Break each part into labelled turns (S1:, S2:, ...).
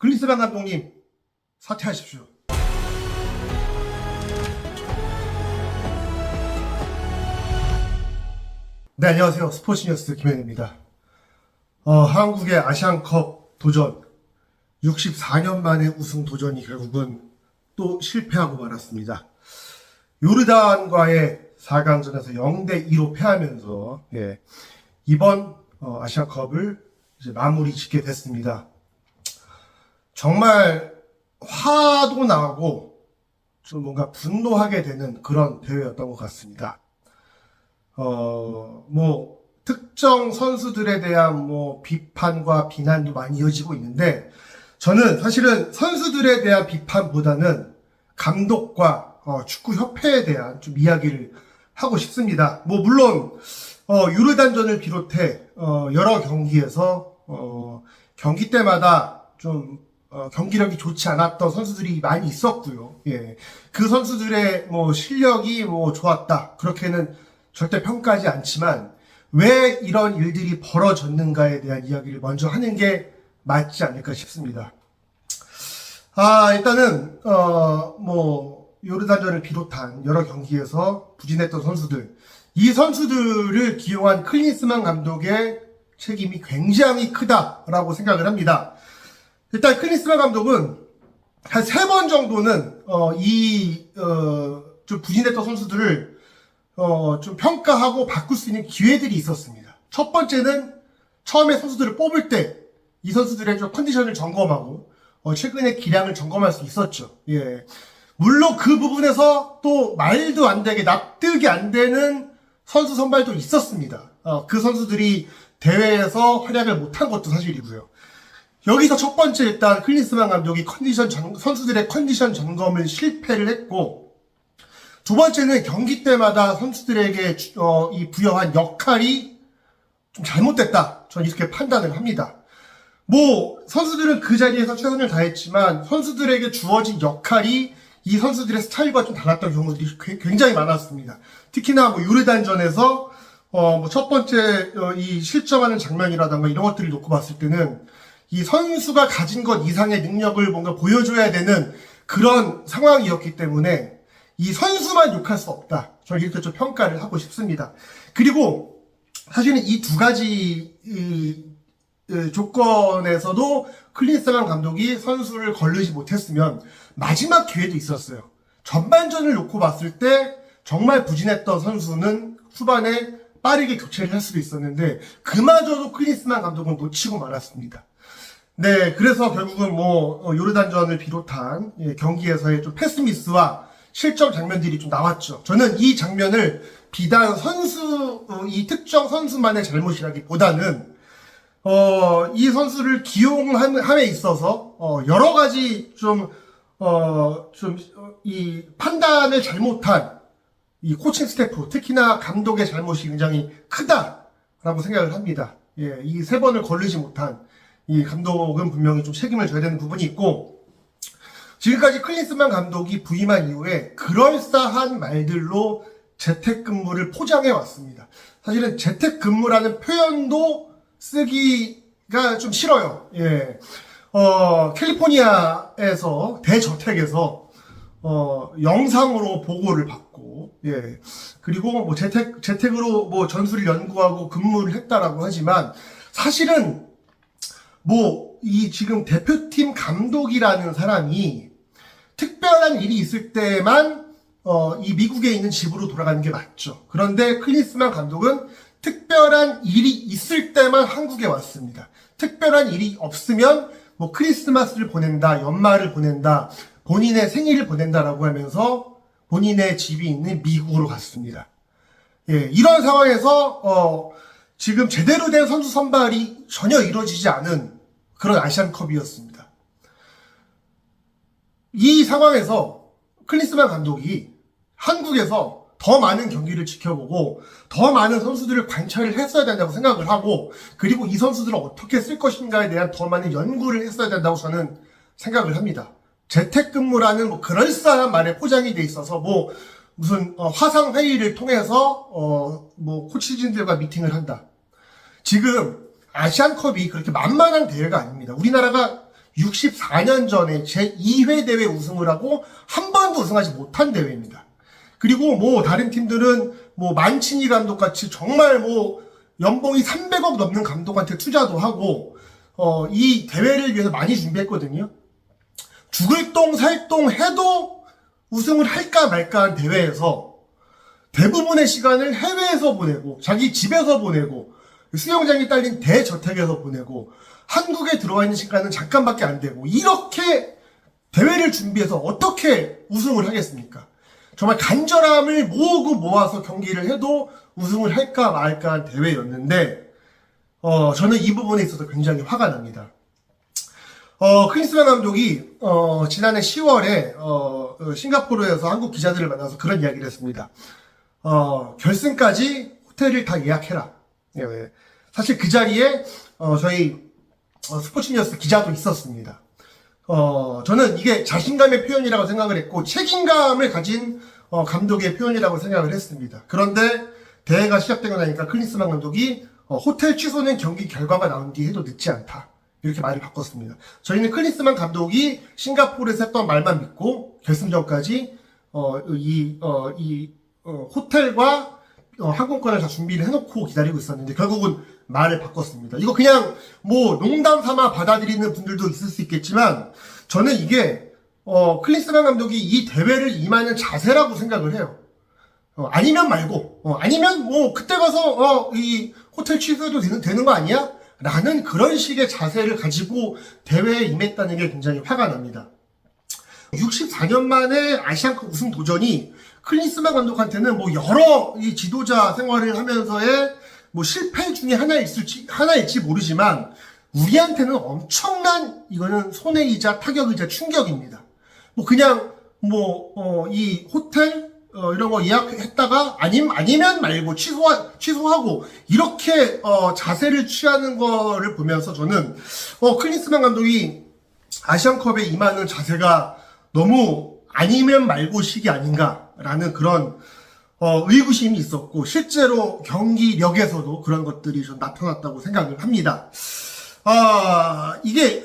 S1: 클린스만 감독님 사퇴하십시오. 네, 안녕하세요. 스포츠뉴스 김현입니다. 한국의 아시안컵 도전 64년 만에 우승 도전이 결국은 또 실패하고 말았습니다. 요르단과의 4강전에서 0대2로 패하면서 이번 아시안컵을 이제 마무리 짓게 됐습니다. 정말 화도 나고 좀 뭔가 분노하게 되는 그런 대회였던 것 같습니다. 특정 선수들에 대한 비판과 비난도 많이 이어지고 있는데, 저는 사실은 선수들에 대한 비판보다는 감독과 축구협회에 대한 좀 이야기를 하고 싶습니다. 물론 요르단전을 비롯해 여러 경기에서 경기 때마다 좀 경기력이 좋지 않았던 선수들이 많이 있었고요. 그 선수들의 실력이 좋았다, 그렇게는 절대 평가하지 않지만 왜 이런 일들이 벌어졌는가에 대한 이야기를 먼저 하는 게 맞지 않을까 싶습니다. 일단은 요르단전을 비롯한 여러 경기에서 부진했던 선수들, 이 선수들을 기용한 클린스만 감독의 책임이 굉장히 크다라고 생각을 합니다. 일단 클린스만 감독은 한 3번 정도는 좀 부진했던 선수들을 좀 평가하고 바꿀 수 있는 기회들이 있었습니다. 첫 번째는 처음에 선수들을 뽑을 때 이 선수들의 좀 컨디션을 점검하고 최근의 기량을 점검할 수 있었죠. 물론 그 부분에서 또 말도 안 되게 납득이 안 되는 선수 선발도 있었습니다. 그 선수들이 대회에서 활약을 못한 것도 사실이고요. 여기서 첫 번째, 일단 클린스만 감독이 선수들의 컨디션 점검을 실패를 했고, 두 번째는 경기 때마다 선수들에게 이 부여한 역할이 좀 잘못됐다, 저는 이렇게 판단을 합니다. 선수들은 그 자리에서 최선을 다했지만 선수들에게 주어진 역할이 이 선수들의 스타일과 좀 달랐던 경우들이 굉장히 많았습니다. 특히나 요르단전에서 첫 번째 이 실점하는 장면이라던가 이런 것들을 놓고 봤을 때는 이 선수가 가진 것 이상의 능력을 뭔가 보여줘야 되는 그런 상황이었기 때문에 이 선수만 욕할 수 없다, 저는 이렇게 좀 평가를 하고 싶습니다. 그리고 사실은 이 두 가지 조건에서도 클린스만 감독이 선수를 거르지 못했으면 마지막 기회도 있었어요. 전반전을 놓고 봤을 때 정말 부진했던 선수는 후반에 빠르게 교체를 할 수도 있었는데 그마저도 클린스만 감독은 놓치고 말았습니다. 네, 그래서 결국은 요르단전을 비롯한 경기에서의 좀 패스미스와 실점 장면들이 좀 나왔죠. 저는 이 장면을 비단 이 특정 선수만의 잘못이라기보다는 이 선수를 기용함에 있어서 여러 가지 이 판단을 잘못한 이 코칭 스태프, 특히나 감독의 잘못이 굉장히 크다라고 생각을 합니다. 이 3번을 거르지 못한 이 감독은 분명히 좀 책임을 져야 되는 부분이 있고, 지금까지 클린스만 감독이 부임한 이후에 그럴싸한 말들로 재택근무를 포장해 왔습니다. 사실은 재택근무라는 표현도 쓰기가 좀 싫어요. 캘리포니아에서 대저택에서 영상으로 보고를 받고, 그리고 재택으로 전술을 연구하고 근무를 했다라고 하지만, 사실은 이 지금 대표팀 감독이라는 사람이 특별한 일이 있을 때만 이 미국에 있는 집으로 돌아가는 게 맞죠. 그런데 클린스만 감독은 특별한 일이 있을 때만 한국에 왔습니다. 특별한 일이 없으면 크리스마스를 보낸다, 연말을 보낸다, 본인의 생일을 보낸다라고 하면서 본인의 집이 있는 미국으로 갔습니다. 이런 상황에서 지금 제대로 된 선수 선발이 전혀 이루어지지 않은 그런 아시안컵이었습니다. 이 상황에서 클린스만 감독이 한국에서 더 많은 경기를 지켜보고 더 많은 선수들을 관찰을 했어야 된다고 생각을 하고, 그리고 이 선수들을 어떻게 쓸 것인가에 대한 더 많은 연구를 했어야 된다고 저는 생각을 합니다. 재택근무라는 그럴싸한 말에 포장이 돼 있어서 무슨 화상 회의를 통해서 코치진들과 미팅을 한다. 지금 아시안컵이 그렇게 만만한 대회가 아닙니다. 우리나라가 64년 전에 제2회 대회 우승을 하고 한 번도 우승하지 못한 대회입니다. 그리고 뭐 다른 팀들은 뭐 만치니 감독 같이 정말 뭐 연봉이 300억 넘는 감독한테 투자도 하고 이 대회를 위해서 많이 준비했거든요. 죽을 똥 살 똥 해도 우승을 할까 말까 한 대회에서 대부분의 시간을 해외에서 보내고 자기 집에서 보내고 수영장이 딸린 대저택에서 보내고 한국에 들어와 있는 시간은 잠깐밖에 안 되고 이렇게 대회를 준비해서 어떻게 우승을 하겠습니까? 정말 간절함을 모으고 모아서 경기를 해도 우승을 할까 말까 한 대회였는데 저는 이 부분에 있어서 굉장히 화가 납니다. 클린스만 감독이 지난해 10월에 싱가포르에서 한국 기자들을 만나서 그런 이야기를 했습니다. 결승까지 호텔을 다 예약해라. 예. 사실 그 자리에 저희 스포츠뉴스 기자도 있었습니다. 저는 이게 자신감의 표현이라고 생각을 했고 책임감을 가진 감독의 표현이라고 생각을 했습니다. 그런데 대회가 시작되고 나니까 클린스만 감독이 호텔 취소는 경기 결과가 나온 뒤 해도 늦지 않다. 이렇게 말을 바꿨습니다. 저희는 클린스만 감독이 싱가포르에서 했던 말만 믿고 결승전까지 호텔과 항공권을 다 준비를 해놓고 기다리고 있었는데 결국은 말을 바꿨습니다. 이거 그냥 뭐 농담 삼아 받아들이는 분들도 있을 수 있겠지만 저는 이게 클린스만 감독이 이 대회를 임하는 자세라고 생각을 해요. 아니면 말고 아니면 뭐 그때 가서 이 호텔 취소해도 되는 거 아니야? 라는 그런 식의 자세를 가지고 대회에 임했다는 게 굉장히 화가 납니다. 64년 만에 아시안컵 우승 도전이 클린스만 감독한테는 뭐 여러 이 지도자 생활을 하면서의 뭐 실패 중에 하나일지 모르지만 우리한테는 엄청난 이거는 손해이자 타격이자 충격입니다. 뭐 그냥 이 호텔 이런 거 예약했다가 아니면 말고 취소하고 이렇게 자세를 취하는 거를 보면서 저는 클린스만 감독이 아시안컵에 임하는 자세가 너무 아니면 말고 식이 아닌가라는 그런 의구심이 있었고 실제로 경기력에서도 그런 것들이 좀 나타났다고 생각을 합니다. 이게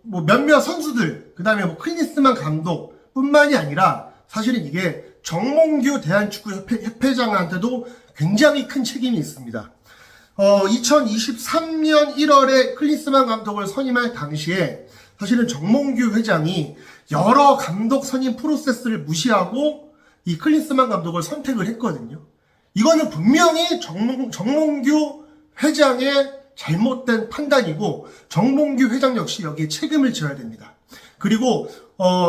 S1: 몇몇 선수들 그다음에 클린스만 감독뿐만이 아니라 사실은 이게 정몽규 대한축구협회장한테도 굉장히 큰 책임이 있습니다. 2023년 1월에 클린스만 감독을 선임할 당시에 사실은 정몽규 회장이 여러 감독 선임 프로세스를 무시하고 이 클린스만 감독을 선택을 했거든요. 이거는 분명히 정몽규 회장의 잘못된 판단이고 정몽규 회장 역시 여기에 책임을 져야 됩니다. 그리고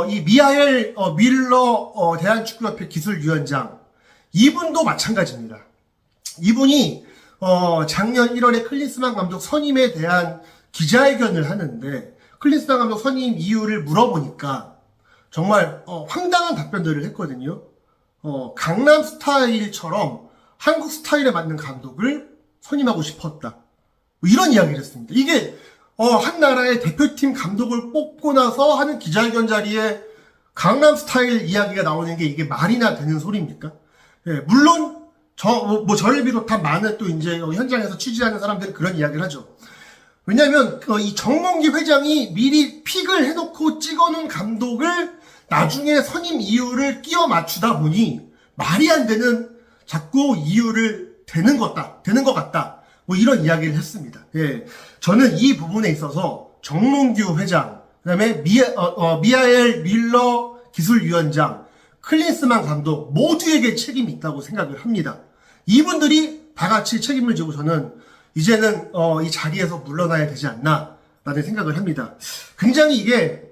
S1: 이 미하엘 밀러 대한축구협회 기술위원장 이분도 마찬가지입니다. 이분이 작년 1월에 클린스만 감독 선임에 대한 기자회견을 하는데 클린스만 감독 선임 이유를 물어보니까 정말 황당한 답변들을 했거든요. 강남 스타일처럼 한국 스타일에 맞는 감독을 선임하고 싶었다. 뭐 이런 이야기를 했습니다. 이게 한 나라의 대표팀 감독을 뽑고 나서 하는 기자회견 자리에 강남 스타일 이야기가 나오는 게 이게 말이나 되는 소리입니까? 예, 물론 저를 비롯한 많은 또 이제 현장에서 취재하는 사람들은 그런 이야기를 하죠. 왜냐하면 이 정몽규 회장이 미리 픽을 해놓고 찍어놓은 감독을 나중에 선임 이유를 끼워 맞추다 보니 말이 안 되는 자꾸 이유를 대는 것 같다. 뭐 이런 이야기를 했습니다. 예, 저는 이 부분에 있어서 정몽규 회장, 그다음에 미하엘 밀러 기술위원장, 클린스만 감독 모두에게 책임이 있다고 생각을 합니다. 이분들이 다 같이 책임을 지고 저는 이제는 이 자리에서 물러나야 되지 않나라는 생각을 합니다. 굉장히 이게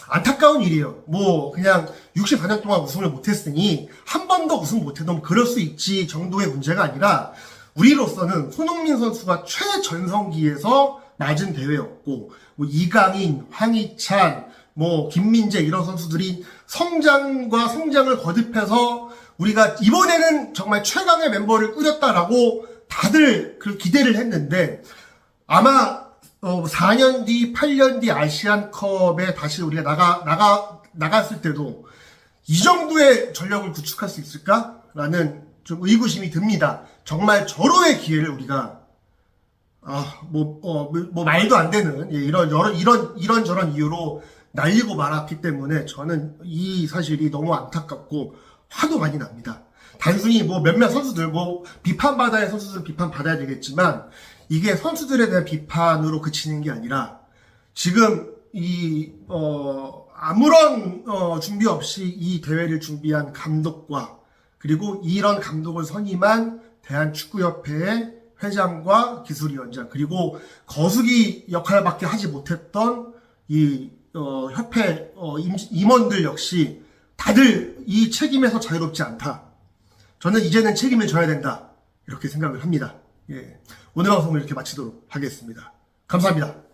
S1: 안타까운 일이에요. 뭐 그냥 64년 동안 우승을 못했으니 한 번 더 우승 못해도 뭐 그럴 수 있지 정도의 문제가 아니라 우리로서는 손흥민 선수가 최전성기에서 낮은 대회였고 뭐 이강인, 황희찬, 뭐 김민재 이런 선수들이 성장과 성장을 거듭해서 우리가 이번에는 정말 최강의 멤버를 꾸렸다라고 다들 그 기대를 했는데 아마 4년 뒤, 8년 뒤 아시안컵에 다시 우리가 나갔을 때도 이 정도의 전력을 구축할 수 있을까라는 좀 의구심이 듭니다. 정말 절호의 기회를 우리가 말도 안 되는, 예, 이런저런 이유로 날리고 말았기 때문에 저는 이 사실이 너무 안타깝고 화도 많이 납니다. 단순히 몇몇 선수들, 비판받아야 선수들 비판받아야 되겠지만, 이게 선수들에 대한 비판으로 그치는 게 아니라, 지금 아무런 준비 없이 이 대회를 준비한 감독과, 그리고 이런 감독을 선임한 대한축구협회의 회장과 기술위원장, 그리고 거수기 역할밖에 하지 못했던 이 협회 임원들 역시 다들 이 책임에서 자유롭지 않다. 저는 이제는 책임을 져야 된다. 이렇게 생각을 합니다. 예. 오늘 방송을 이렇게 마치도록 하겠습니다. 감사합니다.